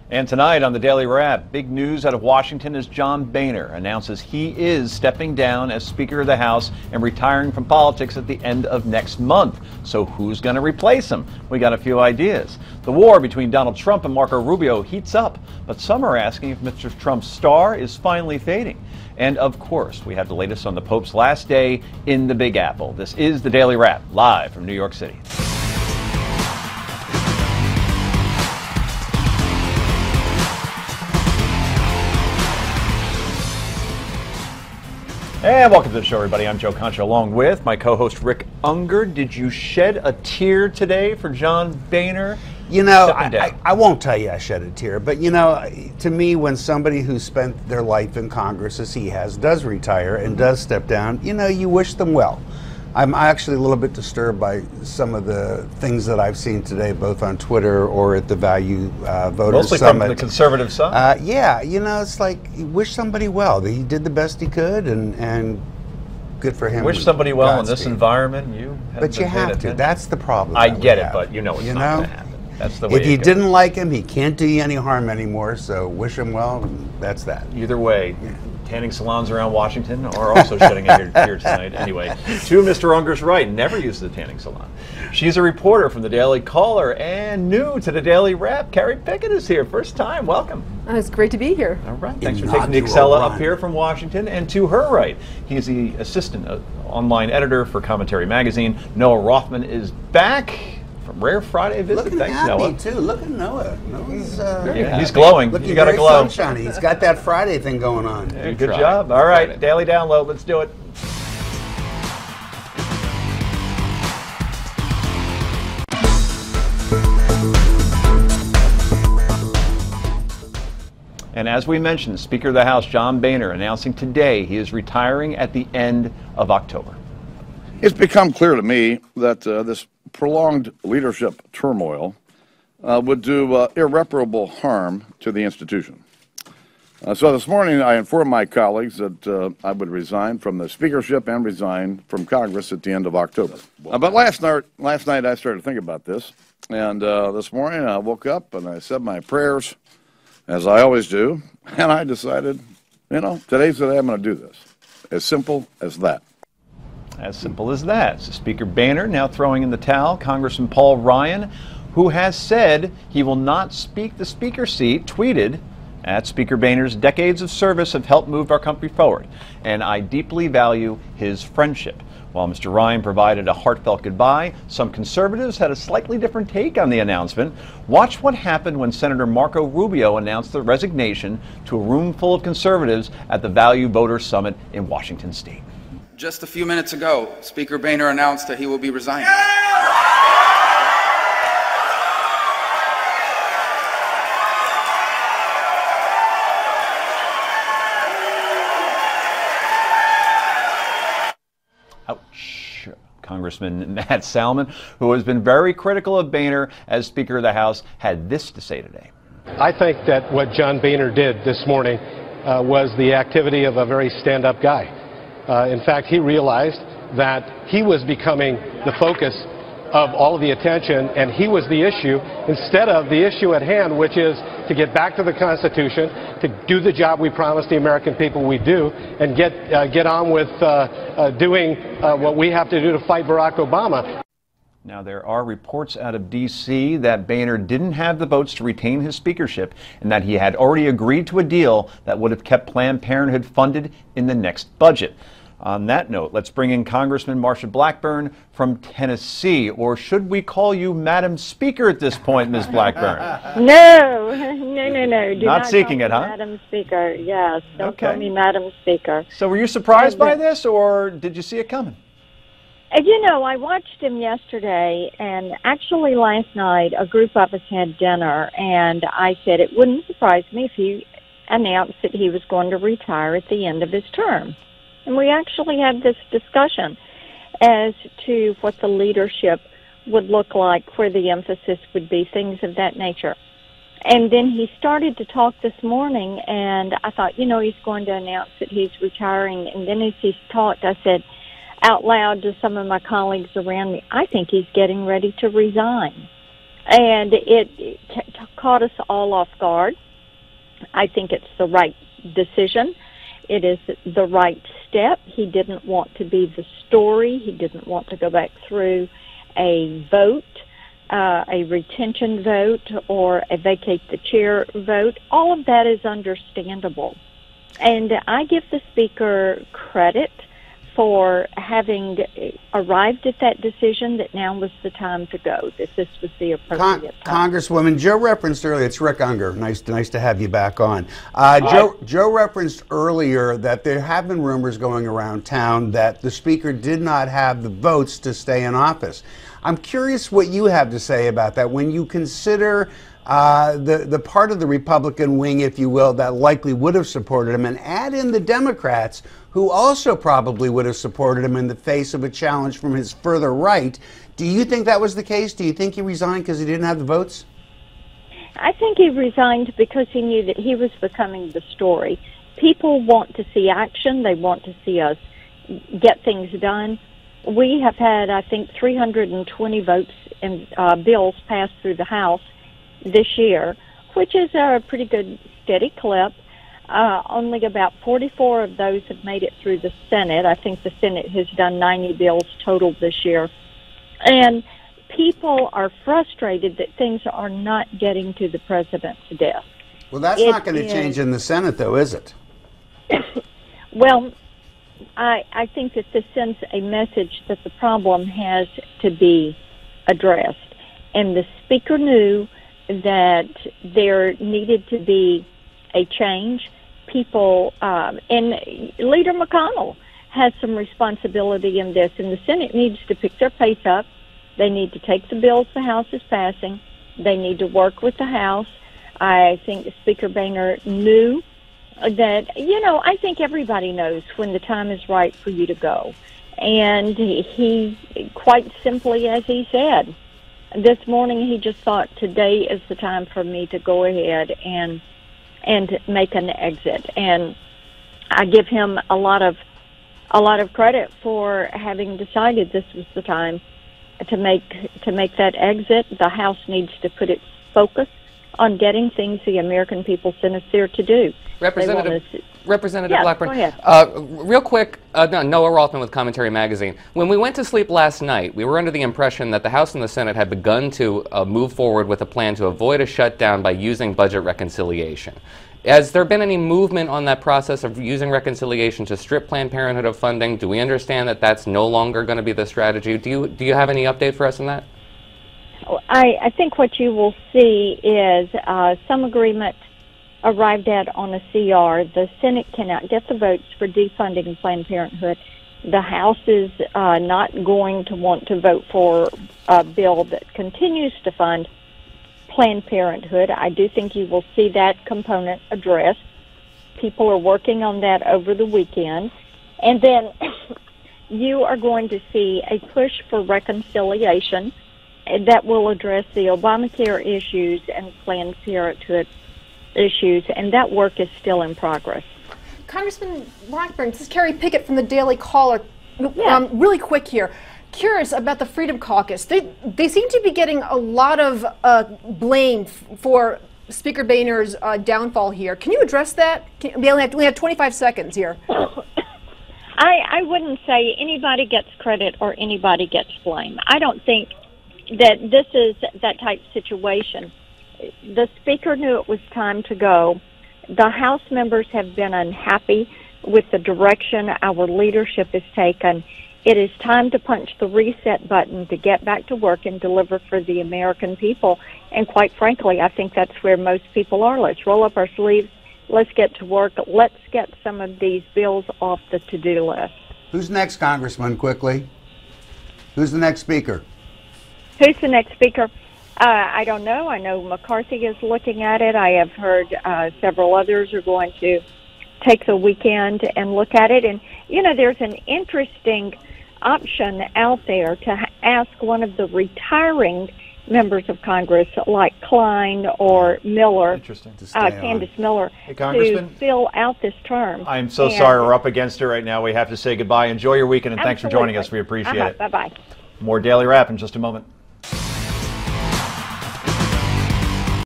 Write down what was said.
And tonight on the Daily Wrap, big news out of Washington as John Boehner announces he is stepping down as Speaker of the House and retiring from politics at the end of next month. So who's going to replace him? We got a few ideas. The war between Donald Trump and Marco Rubio heats up, but some are asking if Mr. Trump's star is finally fading. And of course, we have the latest on the Pope's last day in the Big Apple. This is the Daily Wrap, live from New York City. And welcome to the show, everybody. I'm Joe Concha, along with my co-host Rick Unger. Did you shed a tear today for John Boehner? You know, I won't tell you I shed a tear, but you know, to me, when somebody who spent their life in Congress, as he has, does retire and does step down, you know, you wish them well. I'm actually a little bit disturbed by some of the things that I've seen today, both on Twitter or at the Value Voters Mostly Summit. From the conservative side? Yeah, you know, it's like, you wish somebody well. He did the best he could, and good for him. Wish somebody well in this environment. But you have to. That's the problem. I get it, but you know it's not going to happen. That's the way if you didn't like him, he can't do you any harm anymore, so wish him well, that's that. Either way. Yeah. Tanning salons around Washington are also shedding a tear tonight. Anyway, to Mr. Unger's right, never use the tanning salon. She's a reporter from the Daily Caller and new to the Daily Wrap. Carrie Pickett is here. First time. Welcome. It's great to be here. All right. Thanks for taking the Excella up here from Washington. And to her right, he's the assistant online editor for Commentary Magazine. Noah Rothman is back. From Rare Friday visit. Looking Thanks, happy Noah. Too. Look at Noah. Noah's, he's glowing. Looking you got to very glow. sunshiny. He's got that Friday thing going on. Yeah, good job. All right, Daily Download. Let's do it. And as we mentioned, Speaker of the House John Boehner announcing today he is retiring at the end of October. It's become clear to me that this prolonged leadership turmoil would do irreparable harm to the institution. So this morning I informed my colleagues that I would resign from the speakership and resign from Congress at the end of October. But last night I started to think about this, and this morning I woke up and I said my prayers, as I always do, and I decided, you know, today's the day I'm going to do this. As simple as that. As simple as that. So Speaker Boehner now throwing in the towel. Congressman Paul Ryan, who has said he will not speak the speaker seat, tweeted, at Speaker Boehner's decades of service have helped move our country forward, and I deeply value his friendship. While Mr. Ryan provided a heartfelt goodbye, some conservatives had a slightly different take on the announcement. Watch what happened when Senator Marco Rubio announced the resignation to a room full of conservatives at the Value Voters Summit in Washington State. Just a few minutes ago, Speaker Boehner announced that he will be resigning. Ouch. Congressman Matt Salmon, who has been very critical of Boehner as Speaker of the House, had this to say today. I think that what John Boehner did this morning was the activity of a very stand-up guy. In fact, he realized that he was becoming the focus of all of the attention, and he was the issue instead of the issue at hand, which is to get back to the Constitution, to do the job we promised the American people we'd do, and get on with doing what we have to do to fight Barack Obama. Now, there are reports out of D.C. that Boehner didn't have the votes to retain his speakership and that he had already agreed to a deal that would have kept Planned Parenthood funded in the next budget. On that note, let's bring in Congressman Marsha Blackburn from Tennessee. Or should we call you Madam Speaker at this point, Ms. Blackburn? No. Do not seeking call it, me huh? Madam Speaker, yes. Don't Okay. call me Madam Speaker. So were you surprised by this, or did you see it coming? You know, I watched him yesterday, and actually last night a group of us had dinner, and I said it wouldn't surprise me if he announced that he was going to retire at the end of his term. And we actually had this discussion as to what the leadership would look like, where the emphasis would be, things of that nature. And then he started to talk this morning, and I thought, you know, he's going to announce that he's retiring. And then as he talked, I said out loud to some of my colleagues around me, I think he's getting ready to resign. And it caught us all off guard. I think it's the right decision. It is the right step. He didn't want to be the story. He didn't want to go back through a vote, a retention vote, or a vacate the chair vote. All of that is understandable. And I give the Speaker credit for having arrived at that decision that now was the time to go, that this was the appropriate time. Congresswoman, Joe referenced earlier, it's Rick Unger, nice to have you back on. Joe referenced earlier that there have been rumors going around town that the Speaker did not have the votes to stay in office. I'm curious what you have to say about that when you consider the part of the Republican wing, if you will, that likely would have supported him, and add in the Democrats who also probably would have supported him in the face of a challenge from his further right. Do you think that was the case? Do you think he resigned because he didn't have the votes? I think he resigned because he knew that he was becoming the story. People want to see action. They want to see us get things done. We have had, I think, 320 votes and bills passed through the House this year, which is a pretty good steady clip. Only about 44 of those have made it through the Senate. I think the Senate has done 90 bills total this year. And people are frustrated that things are not getting to the president's desk. Well, that's not going to change in the Senate, though, is it? Well, I think that this sends a message that the problem has to be addressed. And the Speaker knew that there needed to be a change. People, and Leader McConnell has some responsibility in this, and the Senate needs to pick their pace up. They need to take the bills the House is passing. They need to work with the House. I think Speaker Boehner knew that, I think everybody knows when the time is right for you to go. And he quite simply, as he said, this morning he just thought today is the time for me to go ahead and make an exit. And I give him a lot of credit for having decided this was the time to make that exit. The House needs to put its focus on getting things the American people sent us there to do. Representative Blackburn, go ahead. Real quick, Noah Rothman with Commentary Magazine. When we went to sleep last night, we were under the impression that the House and the Senate had begun to move forward with a plan to avoid a shutdown by using budget reconciliation. Has there been any movement on that process of using reconciliation to strip Planned Parenthood of funding? Do we understand that that's no longer going to be the strategy? Do you have any update for us on that? I think what you will see is some agreement arrived at on a CR. The Senate cannot get the votes for defunding Planned Parenthood. The House is not going to want to vote for a bill that continues to fund Planned Parenthood. I do think you will see that component addressed. People are working on that over the weekend. And then you are going to see a push for reconciliation that will address the Obamacare issues and Planned Parenthood issues, and that work is still in progress. Congressman Blackburn, this is Carrie Pickett from the Daily Caller. Really quick here. Curious about the Freedom Caucus. They seem to be getting a lot of blame for Speaker Boehner's downfall here. Can you address that? We only have 25 seconds here. I wouldn't say anybody gets credit or anybody gets blame. I don't think that this is that type of situation. The Speaker knew it was time to go. The House members have been unhappy with the direction our leadership has taken. It is time to punch the reset button to get back to work and deliver for the American people. And quite frankly, I think that's where most people are. Let's roll up our sleeves. Let's get to work. Let's get some of these bills off the to-do list. Who's next, Congressman, quickly? Who's the next speaker? Who's the next speaker? I don't know. I know McCarthy is looking at it. I have heard several others are going to take the weekend and look at it. And, there's an interesting option out there to ask one of the retiring members of Congress, like Klein or Miller, Candace Miller, to fill out this term. I'm so sorry we're up against it right now. We have to say goodbye. Enjoy your weekend, and thanks for joining us. We appreciate it. Bye-bye. More Daily Wrap in just a moment.